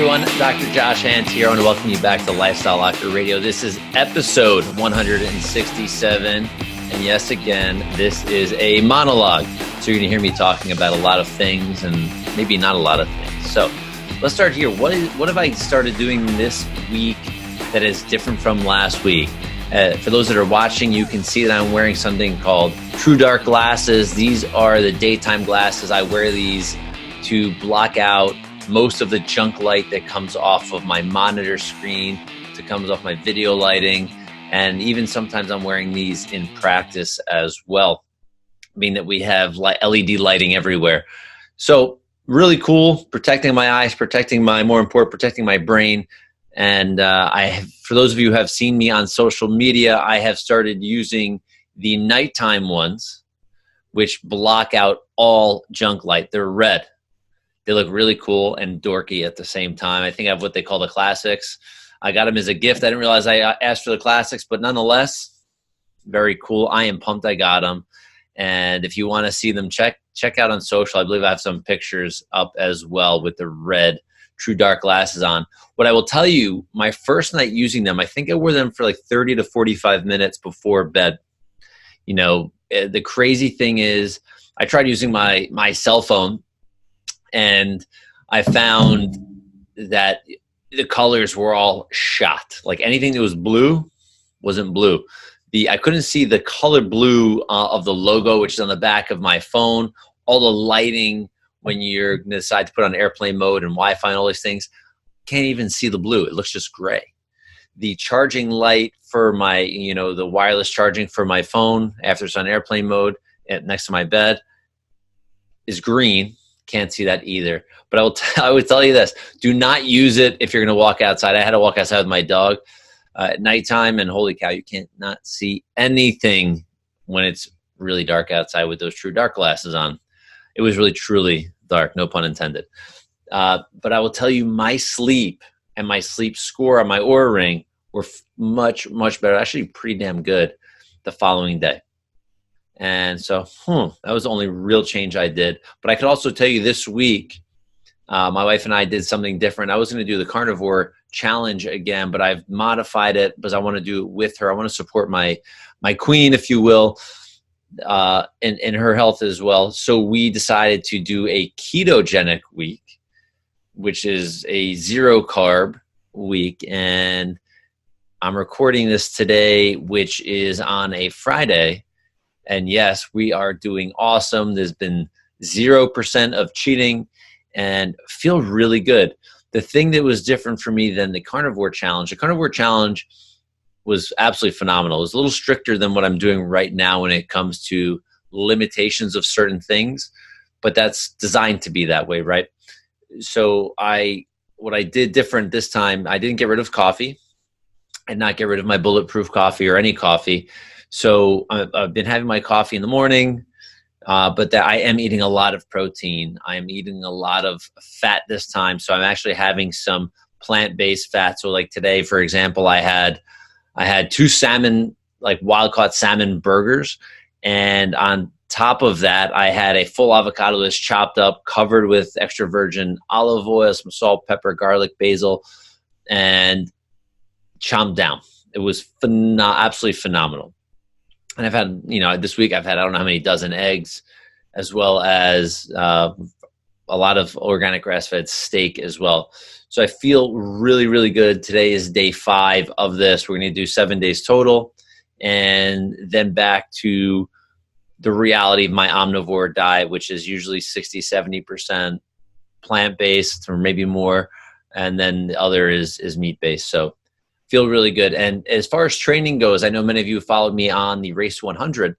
everyone. Dr. Josh Handt here. I want to welcome you back to Lifestyle Locker Radio. This is episode 167. And yes, again, this is a monologue. So you're going to hear me talking about a lot of things and maybe not a lot of things. So let's start here. What have I started doing this week that is different from last week? For those that are watching, you can see that I'm wearing something called True Dark glasses. These are the daytime glasses. I wear these to block out most of the junk light that comes off of my monitor screen, that comes off my video lighting, and even sometimes I'm wearing these in practice as well, meaning that we have LED lighting everywhere. So really cool, protecting my eyes, protecting my brain. And for those of you who have seen me on social media, I have started using the nighttime ones, which block out all junk light. They're red. They look really cool and dorky at the same time. I think I have what they call the classics. I got them as a gift. I didn't realize I asked for the classics, but nonetheless, very cool. I am pumped I got them. And if you want to see them, check out on social. I believe I have some pictures up as well with the red True Dark glasses on. What I will tell you, my first night using them, I think I wore them for like 30 to 45 minutes before bed. You know, the crazy thing is I tried using my cell phone, and I found that the colors were all shot. Like anything that was blue wasn't blue. I couldn't see the color blue of the logo, which is on the back of my phone. All the lighting when you're going to decide to put on airplane mode and Wi-Fi and all these things, can't even see the blue. It looks just gray. The charging light for my, the wireless charging for my phone after it's on airplane mode next to my bed is green. Can't see that either. But I would tell you this: do not use it if you're going to walk outside. I had to walk outside with my dog at nighttime, and holy cow, you can't not see anything when it's really dark outside with those True Dark glasses on. It was really, truly dark, no pun intended. But I will tell you, my sleep and my sleep score on my Oura Ring were much, much better. Actually, pretty damn good the following day. And so that was the only real change I did. But I could also tell you this week, my wife and I did something different. I was going to do the carnivore challenge again, but I've modified it because I want to do it with her. I want to support my queen, if you will, in her health as well. So we decided to do a ketogenic week, which is a zero carb week. And I'm recording this today, which is on a Friday. And yes, we are doing awesome. There's been 0% of cheating and feel really good. The thing that was different for me than the carnivore challenge was absolutely phenomenal. It was a little stricter than what I'm doing right now when it comes to limitations of certain things, but that's designed to be that way, right? So what I did different this time, I didn't get rid of coffee and not get rid of my bulletproof coffee or any coffee. So I've been having my coffee in the morning, but I am eating a lot of protein. I am eating a lot of fat this time. So I'm actually having some plant-based fat. So like today, for example, I had 2 salmon, like wild-caught salmon burgers. And on top of that, I had a full avocado that's chopped up, covered with extra virgin olive oil, some salt, pepper, garlic, basil, and chomped down. It was absolutely phenomenal. And I've had, this week I've had, I don't know how many dozen eggs, as well as a lot of organic grass-fed steak as well. So I feel really, really good. Today is day 5 of this. We're going to do 7 days total. And then back to the reality of my Omnivore diet, which is usually 60, 70% plant-based or maybe more. And then the other is meat-based. So feel really good. And as far as training goes, I know many of you followed me on the Race 100.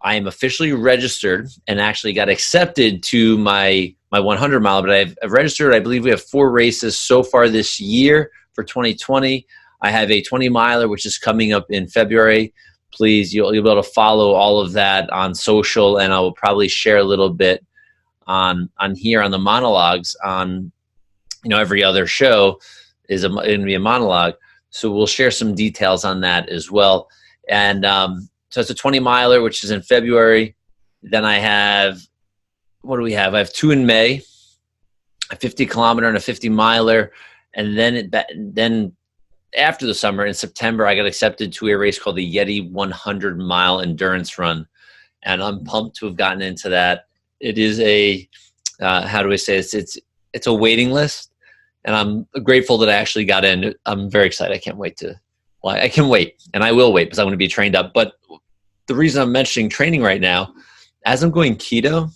I am officially registered and actually got accepted to my 100 mile, but I've registered. I believe we have 4 races so far this year for 2020. I have a 20 miler, which is coming up in February. Please, you'll be able to follow all of that on social, and I will probably share a little bit on here on the monologues on, every other show is going to be a monologue. So we'll share some details on that as well. And so it's a 20 miler, which is in February. Then I have, what do we have? I have 2 in May, a 50 kilometer and a 50 miler. And then after the summer in September, I got accepted to a race called the Yeti 100-mile endurance run. And I'm pumped to have gotten into that. It is a, how do I say this? It's a waiting list. And I'm grateful that I actually got in. I'm very excited. I can't wait I can wait, and I will wait because I'm going to be trained up. But the reason I'm mentioning training right now, as I'm going keto,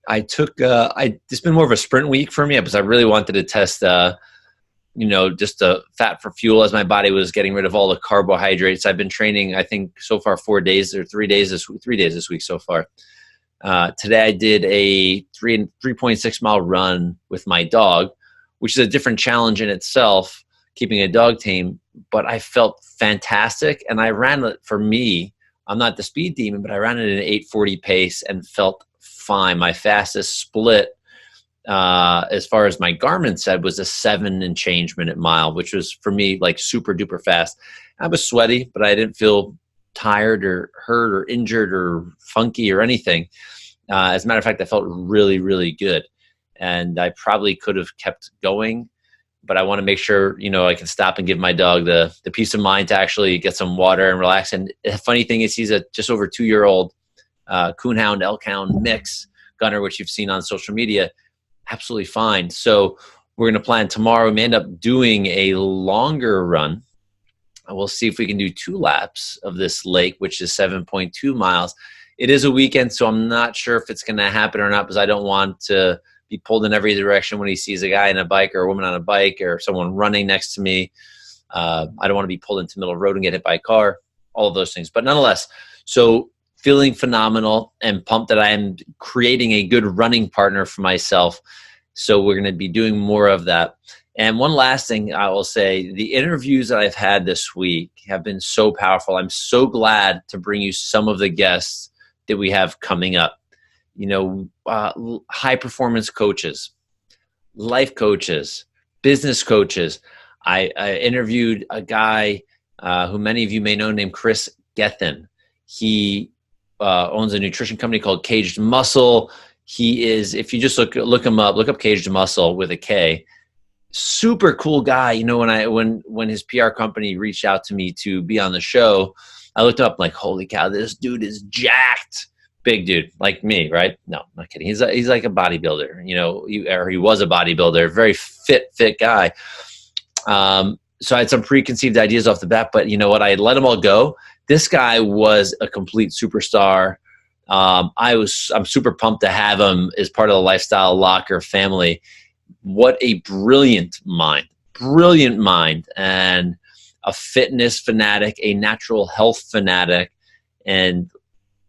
I took, it's been more of a sprint week for me because I really wanted to test, just fat for fuel as my body was getting rid of all the carbohydrates. I've been training, I think so far 4 days or 3 days this week so far. Today I did a 3.6 mile run with my dog, which is a different challenge in itself, keeping a dog tame, but I felt fantastic. And I ran it, for me, I'm not the speed demon, but I ran it at an 8:40 pace and felt fine. My fastest split, as far as my Garmin said, was a 7 and change minute mile, which was for me like super duper fast. I was sweaty, but I didn't feel tired or hurt or injured or funky or anything. As a matter of fact, I felt really, really good. And I probably could have kept going, but I want to make sure, I can stop and give my dog the peace of mind to actually get some water and relax. And the funny thing is he's a just over 2-year-old coonhound, elkhound mix gunner, which you've seen on social media. Absolutely fine. So we're going to plan tomorrow. We may end up doing a longer run. We'll see if we can do 2 laps of this lake, which is 7.2 miles. It is a weekend, so I'm not sure if it's going to happen or not because I don't want to be pulled in every direction when he sees a guy on a bike or a woman on a bike or someone running next to me. I don't want to be pulled into the middle of the road and get hit by a car, all of those things. But nonetheless, so feeling phenomenal and pumped that I am creating a good running partner for myself. So we're going to be doing more of that. And one last thing I will say, the interviews that I've had this week have been so powerful. I'm so glad to bring you some of the guests that we have coming up. High performance coaches, life coaches, business coaches. I interviewed a guy who many of you may know named Chris Gethin. He owns a nutrition company called Caged Muscle. He is, if you just look him up, look up Caged Muscle with a K. Super cool guy. When his PR company reached out to me to be on the show, I looked up like, holy cow, this dude is jacked. Big dude like me, right? No, I'm not kidding. He's like a bodybuilder, or he was a bodybuilder, very fit guy. So I had some preconceived ideas off the bat, but you know what? I let them all go. This guy was a complete superstar. I'm super pumped to have him as part of the Lifestyle Locker family. What a brilliant mind, and a fitness fanatic, a natural health fanatic, and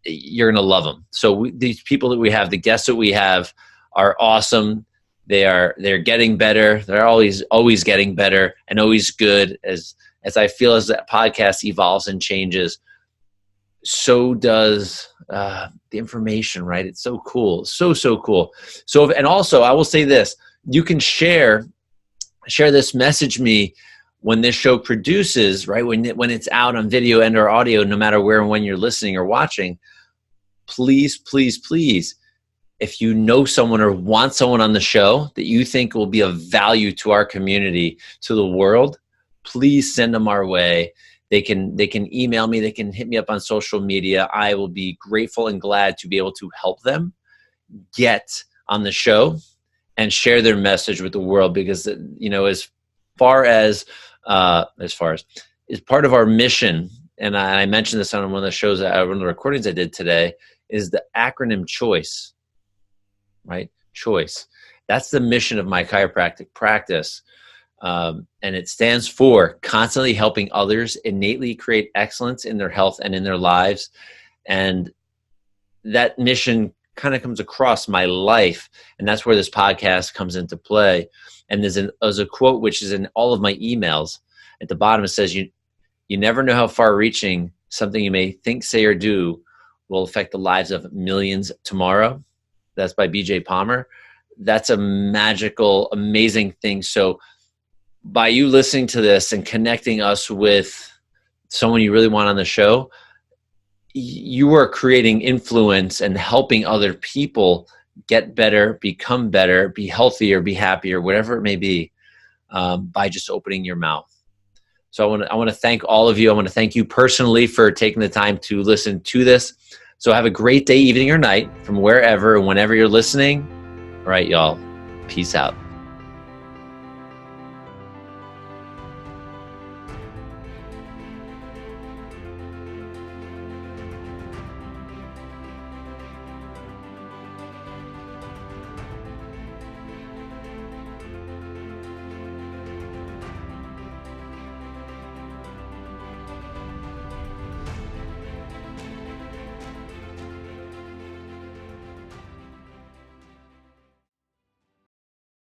you're going to love them. So these people that we have, the guests that we have are awesome. They're getting better. They're always getting better and always good. As I feel as that podcast evolves and changes, so does the information, right? It's so cool. So cool. So, and also I will say this, you can share this, message me when this show produces, right? When it's out on video and or audio, no matter where and when you're listening or watching, please, if you know someone or want someone on the show that you think will be of value to our community, to the world, please send them our way. They can email me. They can hit me up on social media. I will be grateful and glad to be able to help them get on the show and share their message with the world, because, as far as is part of our mission, and I mentioned this on one of the shows, one of the recordings I did today, is the acronym CHOICE, right? CHOICE. That's the mission of my chiropractic practice. And it stands for constantly helping others innately create excellence in their health and in their lives. And that mission kind of comes across my life. And that's where this podcast comes into play. And there's a quote, which is in all of my emails. At the bottom, it says, you never know how far reaching something you may think, say, or do will affect the lives of millions tomorrow. That's by BJ Palmer. That's a magical, amazing thing. So by you listening to this and connecting us with someone you really want on the show, you are creating influence and helping other people get better, become better, be healthier, be happier, whatever it may be, by just opening your mouth. So I want to thank all of you. I want to thank you personally for taking the time to listen to this. So have a great day, evening, or night from wherever and whenever you're listening. All right, y'all. Peace out.